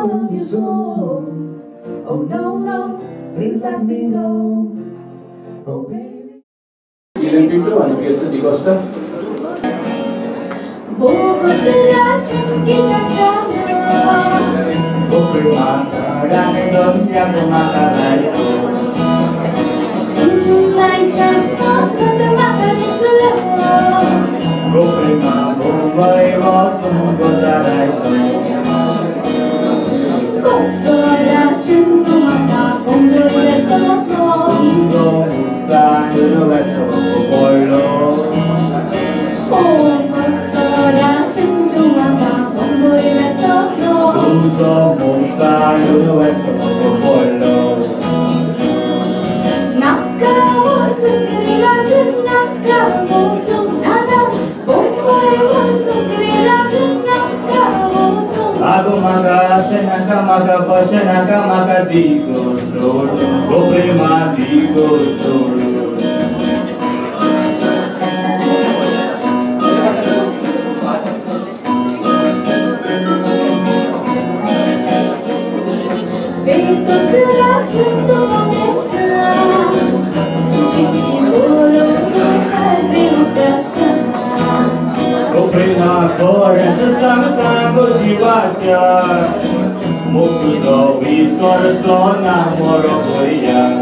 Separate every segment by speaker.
Speaker 1: love you so. Oh no, no, please let me go. Oh baby.
Speaker 2: Ilan pintu ano biasa di Costa?
Speaker 1: Bukod na kita sana.
Speaker 2: Bukod makarang doon niya kumakaray.
Speaker 1: May chance sa tamakalis sila.
Speaker 2: Bukod mabumay mo sumugotaray.
Speaker 1: Konsolation tumatapong ulit ako.
Speaker 2: Puso sa duets o polo.
Speaker 1: Konsolation tumatapong ulit ako.
Speaker 2: Puso sa duets o polo.
Speaker 1: Nakawasang kanila dyan, nakawasang nana. Bumay wasang kanila dyan, nakawasang.
Speaker 2: Ako makasya naka di gusto. Problema di gusto.
Speaker 1: Dito sila dyan tumamesa. Siguro kung kalimutan.
Speaker 2: Problema corrente santango jiwacha. Mukuzo visorzo namoro koya.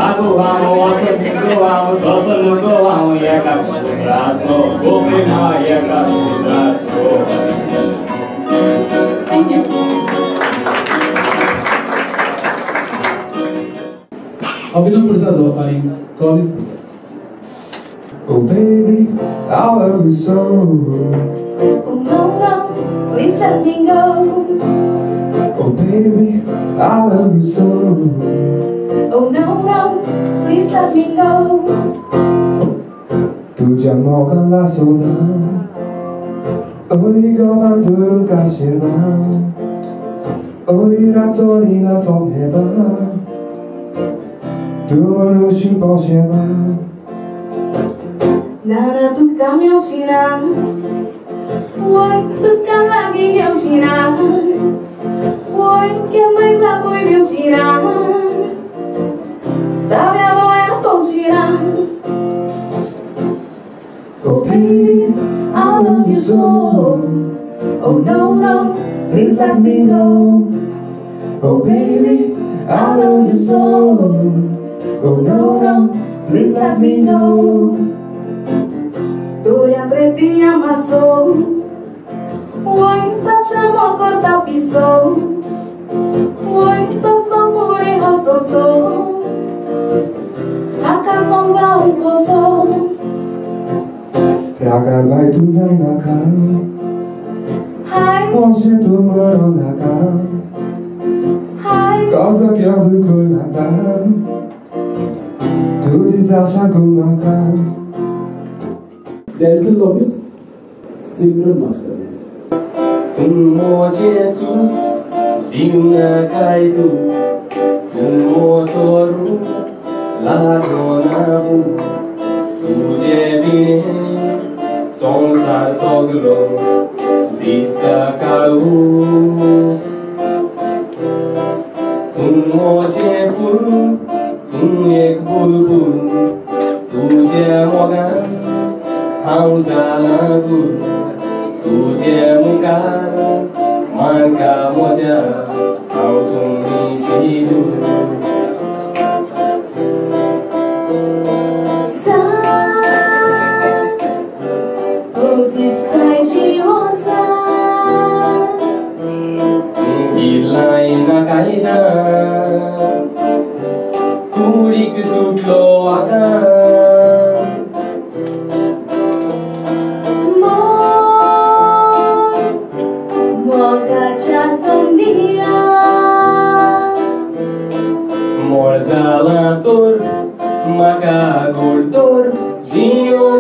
Speaker 2: Aku amo asal amo dosal amo ya kaso problema ya kaso.
Speaker 1: Thank you.
Speaker 3: Abilang furtado ay Colin.
Speaker 2: Oh baby, I love you so.
Speaker 1: Oh no, no, please let me go.
Speaker 2: Oh baby, I love you so.
Speaker 1: Oh no, no, please let me go.
Speaker 2: 두잔 먹은 라소다 어이가 만드는 가시나 어이라 소리나 정해다 두는 싶어시나
Speaker 1: 나라 tukang 명신아 Ôi tukang lagi 명신아 Ôi cái mấy ra vui 명신아 Ta biết tôi em không chỉ Oh baby, I love you so. Oh no, no, please let me go. Oh baby, I love you so. Oh no, no, please let me go. Tôi aprendí a amaso. Hoy ta chamo corta piso. Hoy ta stambure hasoso. Acaso za un coso.
Speaker 2: Praga vai tu zai na cara
Speaker 1: Hai,
Speaker 2: Hoje tu moro na cara
Speaker 1: hai,
Speaker 2: Casa que eu do cu na cara Tu diz acha com na cara
Speaker 3: There is a lobbyist. Simran Master.
Speaker 4: Tum mo Jesu Ding na kai tu Tum mo toru La do na bu Tuje vine Sonsar soglot Dista kalu Tum mo Jefu Tum ek bulbul Tuje mogan Hauzalaku Tuje muka Manka moja Hauzumi chidu Kaida Kurik sutlo akan
Speaker 1: Moga cha sumdira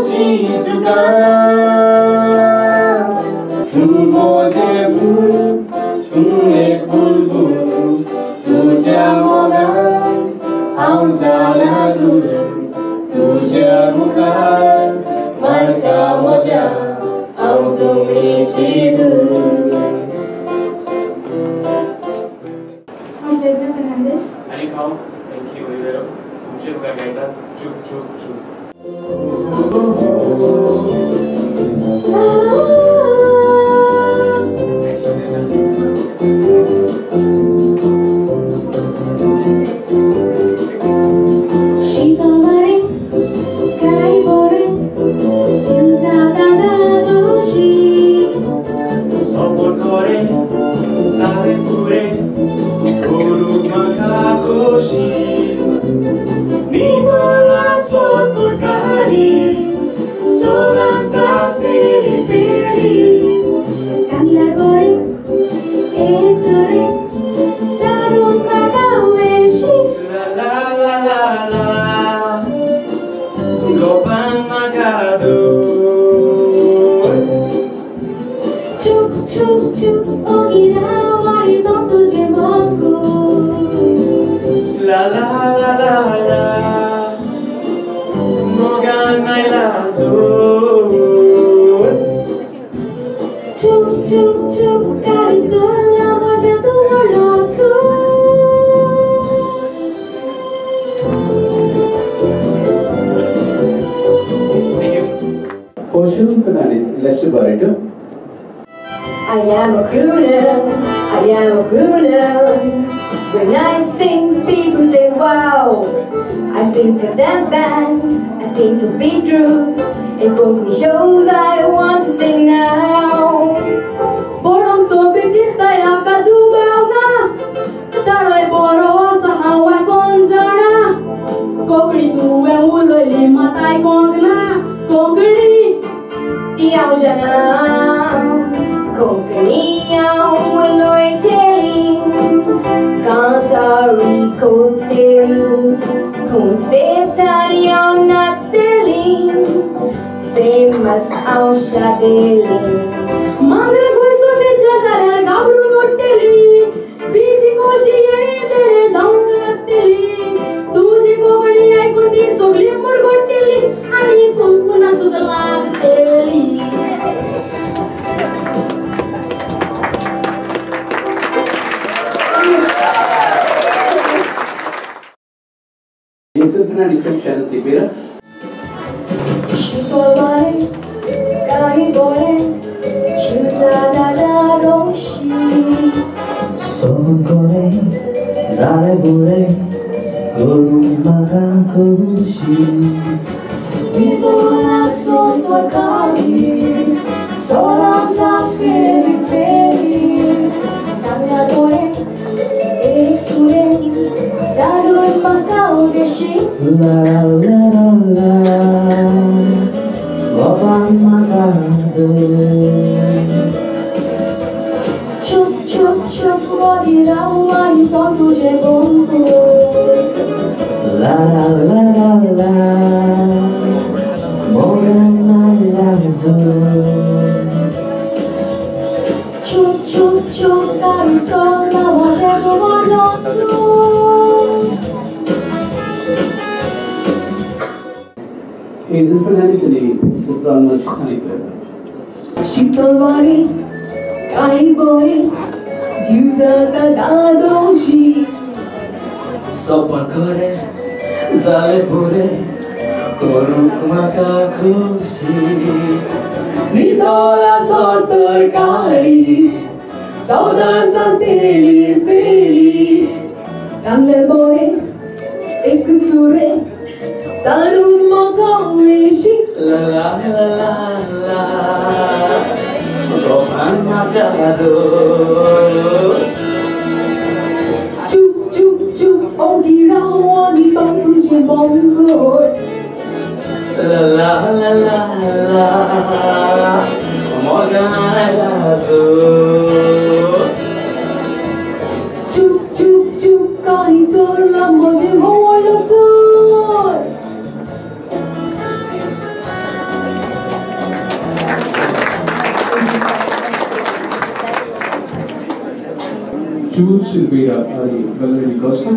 Speaker 4: जिसुका तुझे एक बुलबुल तुझ्या मनात हांव जाल्या दूर तुझ्या मुखार मार्गा म्हज्या हांव जमनीची दूर.
Speaker 5: आणि खाऊ थँक्यू वेरो तुमचे तुका गायतात चूक चूक चूक.
Speaker 1: I am a crooner. When I sing, people say wow. I sing for dance bands, I sing for beat groups, and comedy shows I want to sing now. Borong so big this time I got do na. Taroy boro sa Hawaii konzana. Kokri tu en ulo lima tai kongna. Kokri tiao jana. Konkaniyaw waloy telling Kantari ko telu Kung setaniyaw not stealing Famous ang siya deling Mandra ko'y sumit ka sa gabro mo teli Bisi ko siya dele daw ka teli Tuji ko kani ay kundi sogli mor ko teli Ani kung kuna sudalag teli.
Speaker 3: Reception Sipira.
Speaker 1: Shikobare, Kaibore, Shuzadadadoshi.
Speaker 4: Sobore, Zalebore, Gorumagakoshi.
Speaker 1: Vivola sotto il cali, sola sasseri feliz. Sangatore, Exure, Sado il Margao deshi.
Speaker 4: La la la la la, Lobang Margao.
Speaker 1: Chup chup chup, morirão aí todo Joegoauk.
Speaker 4: La la la la la, Morena
Speaker 1: Chup chup chup, carusola, Joegoauk.
Speaker 3: Hazel Fernandez ni Sutran Machkanita.
Speaker 1: Shikobare, Kaibore, Shuzadadadoshi.
Speaker 4: Sopan kore, Zalebore, Gorumagakoshi.
Speaker 1: Vivola sotto il cali, sola sasseri feliz. Sangatore, Exure, Sado il Margao deshi.
Speaker 4: La la la la la, Lobang Margao.
Speaker 1: Chup chup chup, morirão aí todo Joegoauk.
Speaker 4: La la la la la, Morganazo.
Speaker 1: Chup chup chup, carusola, Joegoauk.
Speaker 3: Jules Silveira ali Valerie Costa.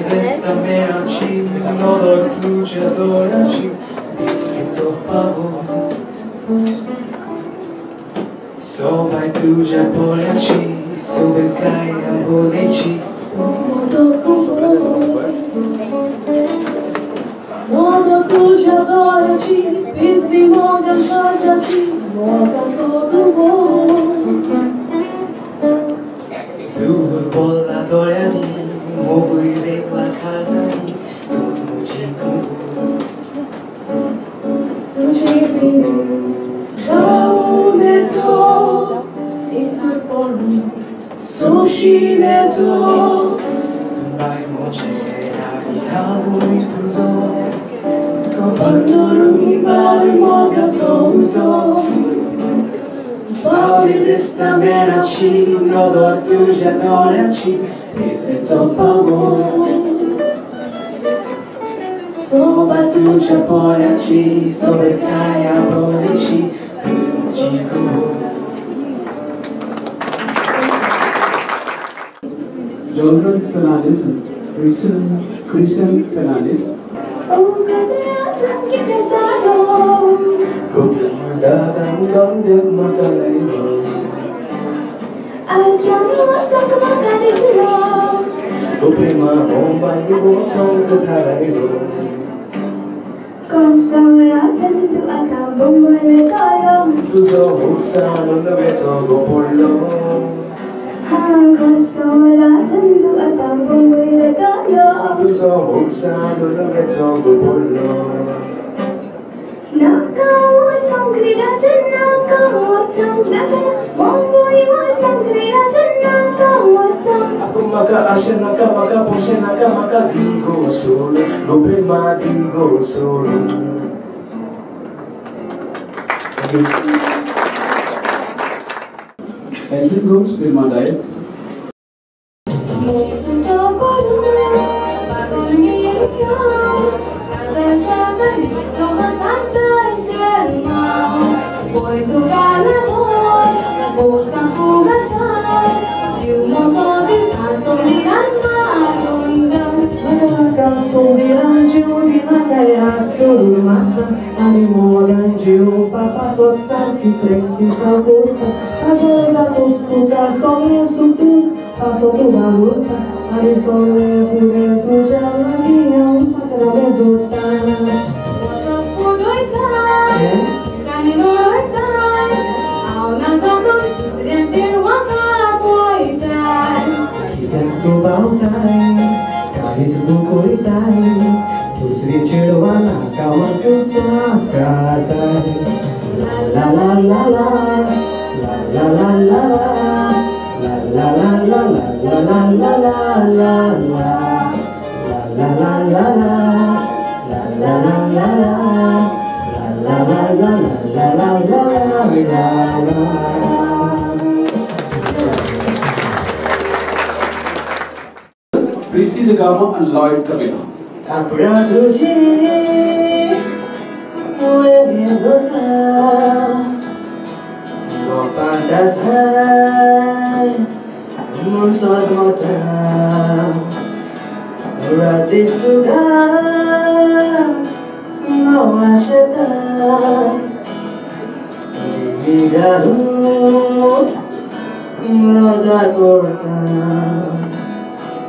Speaker 5: Desta meia-noite, no dormo de adoraci, escrito pavor. So vai tu já poleci, sobre cai a boleti.
Speaker 1: No tu já adora-te, pisli moga casa-te, moga todo mundo.
Speaker 5: Tu boladora-me, mogo irei pra casa-me, dos motivos.
Speaker 1: Tu te vini, Kaunezo, Isaponi, Sushinezo.
Speaker 5: Vai mocerare a voi tuzo,
Speaker 1: Pandorumi bali moga zozo.
Speaker 5: Pauli desta meia-noite, no dormo de adoraci, escrito pavor.
Speaker 1: Soba tu
Speaker 5: Já pode ti, sobre caia boleti, tudo motivo.
Speaker 3: Jonas Fernandes, Christian Fernandes.
Speaker 1: Oh, kadang que pesado.
Speaker 5: Kupil mendagang dong dek makan lagi.
Speaker 1: Ajang macam kemakan di sini.
Speaker 5: Kupil maombai botong ketalai lo.
Speaker 1: Kosong raja itu akan memulai kaya.
Speaker 5: Tuzo uksa nundabeto gopolo.
Speaker 1: Kosong raja itu akan memulai kaya.
Speaker 5: Tuzo uksa nundabeto gopolo.
Speaker 1: Nakawatang kriyaja, nakawatang nakana, mongboy watang kriyaja, nakawatang.
Speaker 5: Aku maka asya naka maka posya naka maka digo solo. Kupil ma digo solo.
Speaker 3: HeraldGroup Firma Duets.
Speaker 1: Muito socorro, bagulho niyo. Kasasaka ni soga santa isherma. Muito galamon, bukang fugasan. Ciumo sodi tasoliran malundang.
Speaker 4: Kasuriran juri makaya surumata Animoran jiu papa sosanti preki sabuta Azora muskuka sonye sutu Paso tu baluta Ani sole pure tu jalagia Sakra bezuta
Speaker 1: Wasos pudoitan, kaniroitan. Au nazaton, tusrian cirwaka poitan.
Speaker 4: Ikan tu bautai Karis bukuitai Tusri cirwana kawan kita kasai La la la la La la la la La la la la La la la la La la la la La la la la La la la la La la la la
Speaker 3: Prissy Degama and Lloyd Camino.
Speaker 4: Apra tuji Muevi gota No pandasai Mun sos mota Ratis tuga No asheta Limi garut Rosa corta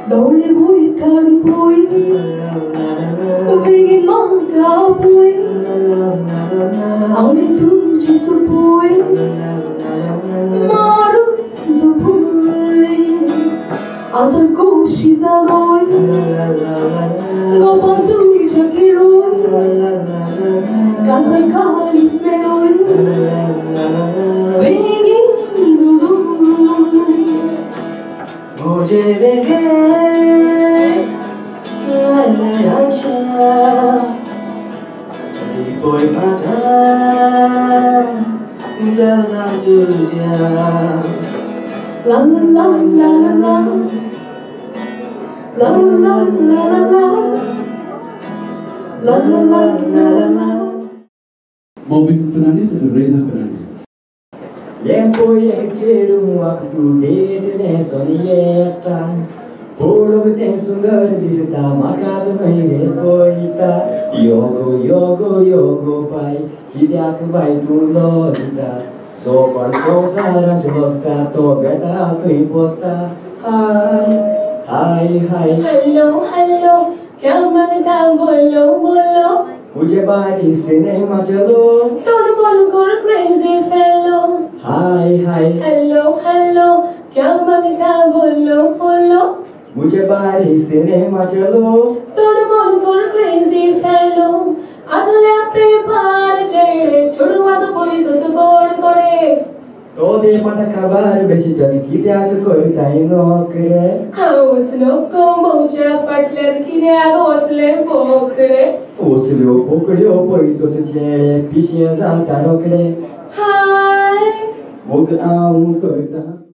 Speaker 1: Dole bui karun bui, pingin mangga bui. Aune tu jisu bui, maru jisu bui. Adan ko shizaloi, gopan tu jakiroi. Kansan kalis meroi, pingin dului.
Speaker 4: मुझे बेगे लाले आशा बोई माता जल्दा जुझा
Speaker 1: La la la la la la la la la la la la la la.
Speaker 3: Moving Fernandes and Reza Fernandes.
Speaker 4: Lempoye cheru aku dele sonieta. Puro tem sundar disita maka janai poita. Yogo yogo yogo pai kidak vai tu lorita. So par so sara josta to beta tu imposta. Hi hi.
Speaker 1: Hello hello, क्या मांगता बोलो बोलो.
Speaker 4: मुझे बारिश से नहीं मचलो.
Speaker 1: Don't बोलो go crazy fellow.
Speaker 4: Hi hi.
Speaker 1: Hello hello, क्या मांगता बोलो बोलो.
Speaker 4: मुझे बारिश से नहीं मचलो.
Speaker 1: Don't बोलो go crazy fellow. अगले हफ्ते पार चढ़े छुड़वा तो पूरी तुझ कोड कोडे.
Speaker 4: तो दे पता खबर बेची तो कित्या कोई ताई नौकरे.
Speaker 1: How's no como já fakler que ne agosle pokre.
Speaker 4: Oslo pokriyo poi to che pishe za tarokre.
Speaker 1: Hi.
Speaker 4: Mog aum koita.